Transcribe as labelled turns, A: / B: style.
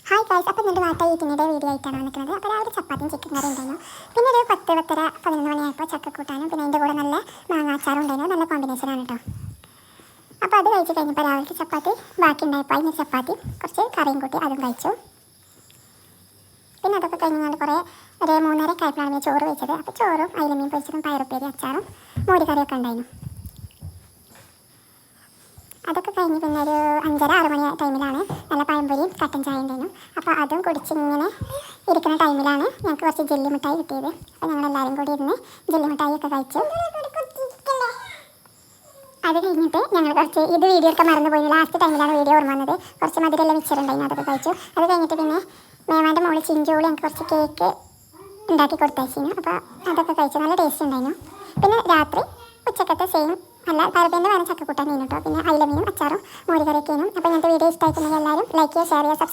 A: Hi guys, അപ്പോൾ എൻ്റെ വാട്ട ഈറ്റിൻ്റെ video ആയിട്ടാണ് വന്നിരിക്കുന്നത്. അപ്പോൾ രാവിലെ ചപ്പാത്തിയും ചിക്കൻ കറി ഉണ്ടായിരുന്നു. പിന്നെ ഒരു 10, 10:30, 11 മണിയായപ്പോൾ ചക്കക്കൂട്ടാനും പിന്നെ അതിൻ്റെ കൂടെ നല്ല മാങ്ങാച്ചാറും ഉണ്ടായിരുന്നു. നല്ല കോമ്പിനേഷനാണ് കേട്ടോ. അപ്പോൾ അത് കഴിച്ച് കഴിഞ്ഞപ്പോൾ രാവിലത്തെ ചപ്പാത്തി ബാക്കി ഉണ്ടായപ്പോൾ അതിന് ചപ്പാത്തി കുറച്ച് കറിയും കൂട്ടി അതും കഴിച്ചു. പിന്നെ അതൊക്കെ കഴിഞ്ഞുകൊണ്ട് കുറേ ഒരു 3:30 ആയപ്പോഴാണ് ചോറ് വെച്ചത്. അപ്പോൾ ചോറും അയിലമീൻ പൊരിച്ചതും പയറുപ്പേരി അച്ചാറും മോര് കറിയൊക്കെ ഉണ്ടായിരുന്നു. അതൊക്കെ കഴിഞ്ഞ് പിന്നെ ഒരു 5:30, 6 മണി ടൈമിലാണ് നല്ല പഴംപൊരിയും കട്ടൻ ചായ ഉണ്ടായിരുന്നു. അപ്പോൾ അതും കുടിച്ച് ഇങ്ങനെ ഇരിക്കുന്ന ടൈമിലാണ് ഞങ്ങൾക്ക് കുറച്ച് ജെല്ലി മിഠായി കിട്ടിയത്. അപ്പോൾ ഞങ്ങളെല്ലാവരും കൂടി ഇരുന്ന് ജെല്ലി മിഠായിയൊക്കെ കഴിച്ചു. അത് കഴിഞ്ഞിട്ട് ഞങ്ങൾ കുറച്ച് വീഡിയോ എടുക്കാൻ മറന്നുപോയി. ലാസ്റ്റ് ടൈമിലാണ് വീഡിയോ ഓർമ്മ വന്നത്. കുറച്ച് മധുരമെല്ലാം മിച്ചറുണ്ടായിരുന്നു, അതൊക്കെ കഴിച്ചു. അത് കഴിഞ്ഞിട്ട് പിന്നെ മേമാൻ്റെ മോള് ചിഞ്ചോളി ഞങ്ങൾക്ക് കുറച്ച് കേക്ക് ഉണ്ടാക്കി കൊടുത്തയച്ചിരുന്നു. അപ്പോൾ അതൊക്കെ കഴിച്ചു. നല്ല ടേസ്റ്റ് ഉണ്ടായിരുന്നു. പിന്നെ രാത്രി ഉച്ചക്കത്തെ സെയിം അല്ല പരപ്പേൻ്റെ വേറെ ചക്കക്കൂട്ടാൻ കേട്ടോ. പിന്നെ അയിലമീനും അച്ചാറും മോര് കറിയൊക്കെയാണ്. അപ്പോൾ ഞങ്ങളുടെ വീഡിയോ ഇഷ്ടമായിട്ടുണ്ടെങ്കിൽ എല്ലാവരും ലൈക്ക് ചെയ്യുക, ഷെയർ ചെയ്യുക,